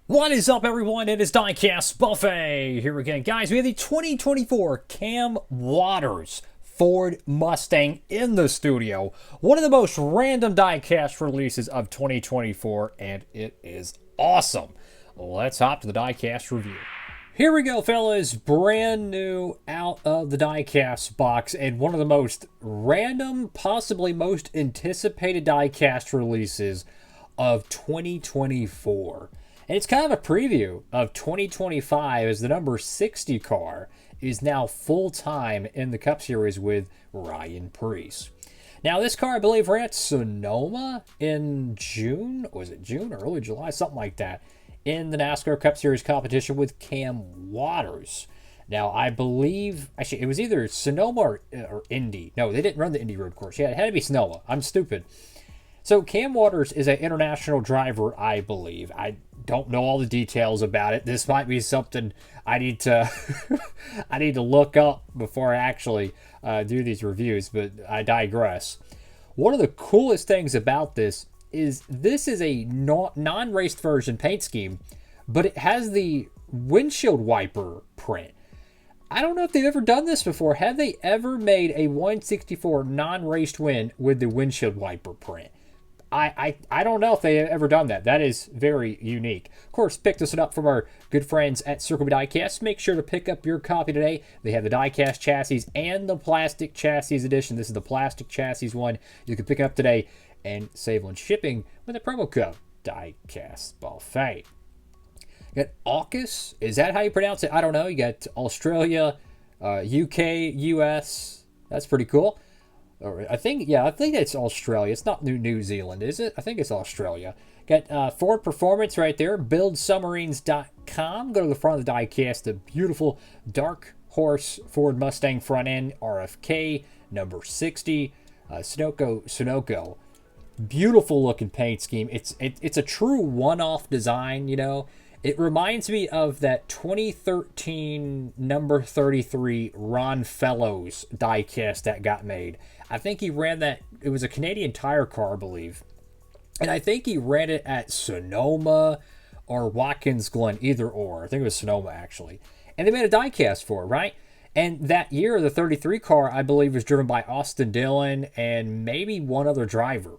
What is up, everyone? It is Diecastbuffet here again. Guys, we have the 2024 Cam Waters Ford Mustang in the studio. One of the most random diecast releases of 2024, and it is awesome. Let's hop to the diecast review. Here we go, fellas. Brand new out of the diecast box, and one of the most random, possibly most anticipated diecast releases of 2024. And it's kind of a preview of 2025 as the number 60 car is now full-time in the Cup Series with Ryan Preece. Now, this car, I believe, ran at Sonoma in June. Was it June or early July? Something like that. In the NASCAR Cup Series competition with Cam Waters. Now, I believe, actually, it was either Sonoma or Indy. No, they didn't run the Indy road course. Yeah, it had to be Sonoma. I'm stupid. So Cam Waters is an international driver, I believe. I don't know all the details about it. This might be something I need to I need to look up before I actually do these reviews, but I digress. One of the coolest things about this is a non-raced version paint scheme, but it has the windshield wiper print. I don't know if they've ever done this before. Have they ever made a 164 non-raced win with the windshield wiper print? I don't know if they've ever done that. That is very unique. Of course, pick this one up from our good friends at Circle B Diecast. Make sure to pick up your copy today. They have the diecast chassis and the plastic chassis edition. This is the plastic chassis one. You can pick it up today and save on shipping with the promo code Diecastbuffet. You got Aukus. Is that how you pronounce it? I don't know. You got Australia, UK, US. That's pretty cool. I think it's Australia. It's not New Zealand, is it? I think it's Australia. Got Ford Performance right there. BuildSubmarines.com. Go to the front of the diecast. The beautiful dark horse Ford Mustang front end RFK number 60. Sunoco. Beautiful looking paint scheme. It's a true one-off design. You know, it reminds me of that 2013 number 33 Ron Fellows diecast that got made. I think he ran that. It was a Canadian Tire car, I believe. And I think he ran it at Sonoma or Watkins Glen, either or. I think it was Sonoma, actually. And they made a diecast for it, right? And that year, the 33 car, I believe, was driven by Austin Dillon and maybe one other driver.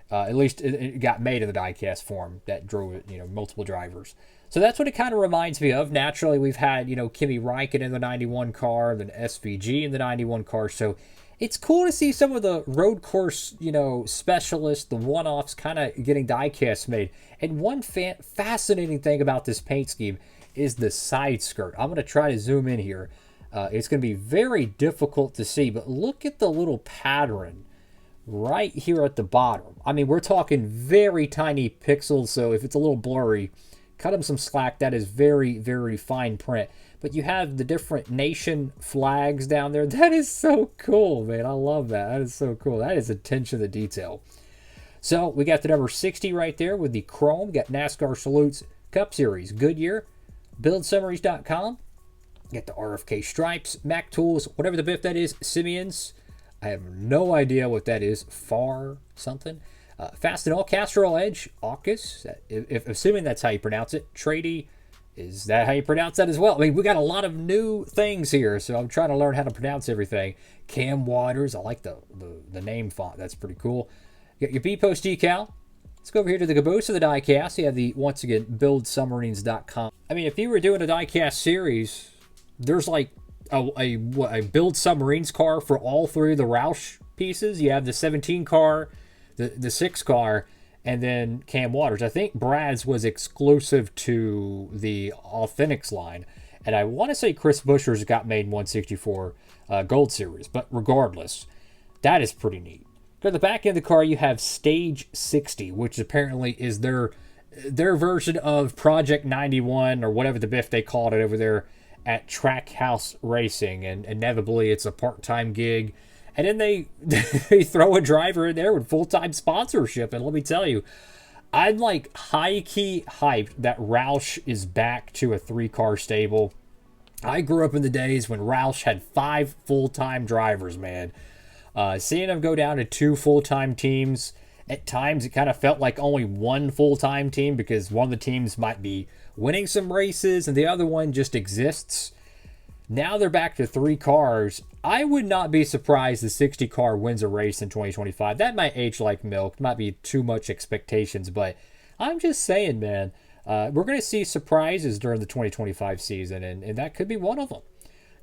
At least it got made in the diecast form that drove it, multiple drivers. So that's what it kind of reminds me of. Naturally, we've had, Kimi Räikkönen in the 91 car, then SVG in the 91 car. So it's cool to see some of the road course, specialists, the one-offs kind of getting diecast made. And one fascinating thing about this paint scheme is the side skirt. I'm going to try to zoom in here. It's going to be very difficult to see, but look at the little pattern right here at the bottom. I mean, we're talking very tiny pixels, so if it's a little blurry, cut them some slack. That is very, very fine print. But you have the different nation flags down there. That is so cool, man. I love that. That is so cool. That is attention to detail. So we got the number 60 right there with the chrome. Got NASCAR Salutes Cup Series. Goodyear. BuildSummaries.com. Got the RFK stripes. Mac Tools. Whatever the biff that is. Simeon's. I have no idea what that is. Far something. Fast and All. Castrol Edge. Aukus. If assuming that's how you pronounce it. Trady. Is that how you pronounce that as well? I mean, we got a lot of new things here, so I'm trying to learn how to pronounce everything. Cam Waters. I like the name font. That's pretty cool. You got your B-Post decal. Let's go over here to the caboose of the diecast. You have the, once again, BuildSubmarines.com. I mean, if you were doing a diecast series, there's like a Build Submarines car for all three of the Roush pieces. You have the 17 car, the 6 car, and then Cam Waters. I think Brad's was exclusive to the Authentics line. And I want to say Chris Buescher's got made in 164 Gold Series. But regardless, that is pretty neat. Go to the back end of the car, you have Stage 60, which apparently is their version of Project 91 or whatever the biff they called it over there at Trackhouse Racing. And inevitably, it's a part-time gig. And then they throw a driver in there with full-time sponsorship. And let me tell you, I'm like high-key hyped that Roush is back to a 3-car stable. I grew up in the days when Roush had 5 full-time drivers, man. Seeing them go down to 2 full-time teams At times, it kind of felt like only one full-time team because one of the teams might be winning some races and the other one just exists. Now they're back to 3 cars. I would not be surprised the 60 car wins a race in 2025. That might age like milk. Might be too much expectations, but I'm just saying, man, we're going to see surprises during the 2025 season, and that could be one of them.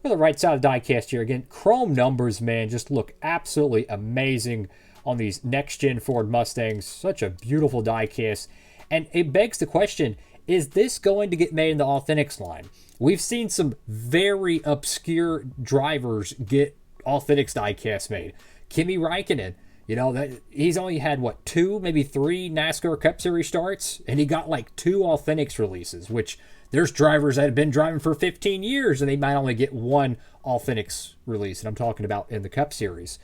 On the right side of the diecast here, again, chrome numbers, man, just look absolutely amazing on these next-gen Ford Mustangs. Such a beautiful diecast. And it begs the question, is this going to get made in the Authentics line? We've seen some very obscure drivers get Authentics diecasts made. Kimi Räikkönen, you know, that he's only had, what, 2, maybe 3 NASCAR Cup Series starts, and he got like 2 Authentics releases, which there's drivers that have been driving for 15 years, and they might only get 1 Authentics release, and I'm talking about in the Cup Series.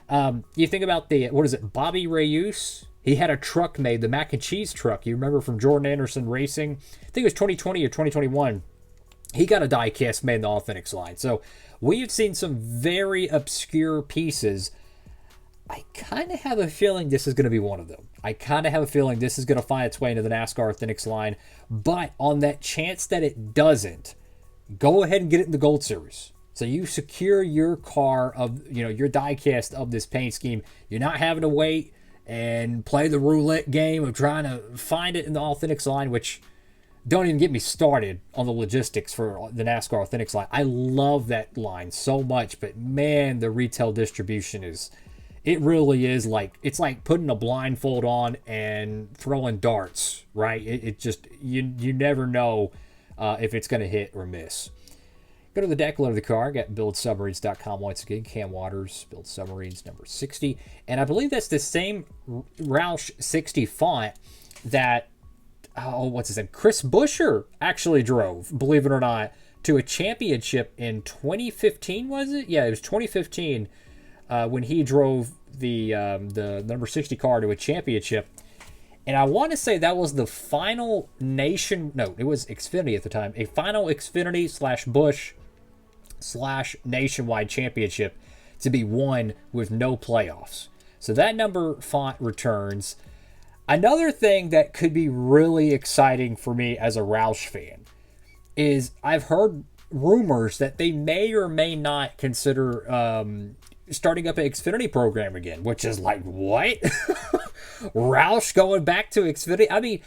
You think about the, what is it, Bobby Reyes? He had a truck made, the mac and cheese truck. You remember from Jordan Anderson Racing? I think it was 2020 or 2021. He got a diecast made in the Authentics line. So we've seen some very obscure pieces. I kind of have a feeling this is going to be one of them. I kind of have a feeling this is going to find its way into the NASCAR Authentics line. But on that chance that it doesn't, go ahead and get it in the Gold Series. So you secure your car of, you know, your diecast of this paint scheme. You're not having to wait and play the roulette game of trying to find it in the Authentics line, which don't even get me started on the logistics for the NASCAR Authentics line. I love that line so much, but man, the retail distribution is, it really is like, it's like putting a blindfold on and throwing darts, right? It just, you never know if it's going to hit or miss. Go to the deck load of the car. Got buildsubmarines.com once again. Cam Waters, Build Submarines number 60. And I believe that's the same Roush 60 font that, what's his name? Chris Buescher actually drove, believe it or not, to a championship in 2015, was it? Yeah, it was 2015 when he drove the number 60 car to a championship. And I want to say that was the final it was Xfinity at the time, a final Xfinity / Busch / nationwide championship to be won with no playoffs. So that number font returns. Another thing that could be really exciting for me as a Roush fan is I've heard rumors that they may or may not consider starting up an Xfinity program again, which is like, what? Roush going back to Xfinity? I mean,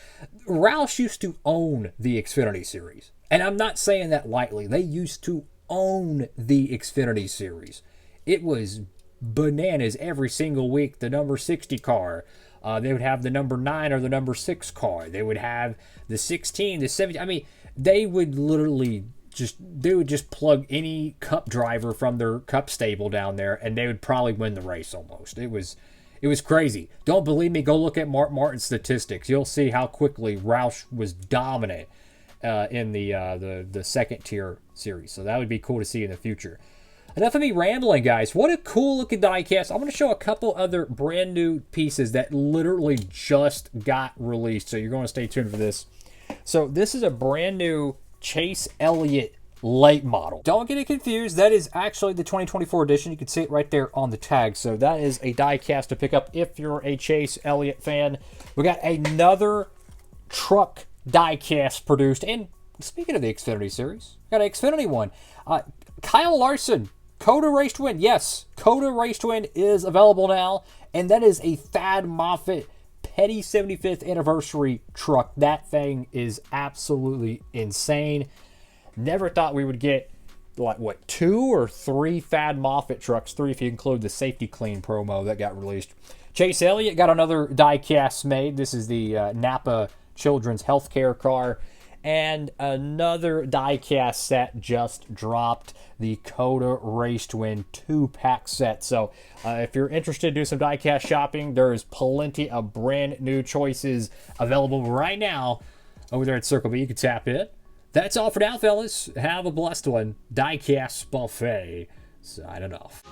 Roush used to own the Xfinity series. And I'm not saying that lightly. They used to own the Xfinity series. It was bananas every single week. The number 60 car. They would have the number 9 or the number 6 car. They would have the 16, the 17. I mean, they would literally just plug any Cup driver from their Cup stable down there, and they would probably win the race almost. It was crazy. Don't believe me? Go look at Mark Martin's statistics. You'll see how quickly Roush was dominant in the second tier series. So that would be cool to see in the future. Enough of me rambling, guys. What a cool looking diecast. I'm going to show a couple other brand new pieces that literally just got released. So you're going to stay tuned for this. So this is a brand new Chase Elliott late model. Don't get it confused. That is actually the 2024 edition. You can see it right there on the tag. So that is a diecast to pick up if you're a Chase Elliott fan. We got another truck diecast produced. And speaking of the Xfinity series, got an Xfinity one. Kyle Larson, Coda Race to Win. Yes, Coda Race to Win is available now. And that is a Thad Moffitt Petty 75th anniversary truck. That thing is absolutely insane. Never thought we would get, like, what, 2 or 3 Thad Moffitt trucks. 3 if you include the Safety Clean promo that got released. Chase Elliott got another diecast made. This is the Napa Children's Healthcare car. And another diecast set just dropped, the Coda Race to Win 2-pack set. So if you're interested to do some diecast shopping, there's plenty of brand new choices available right now over there at Circle B. You can tap in. That's all for now, fellas. Have a blessed one. Diecastbuffet signing off.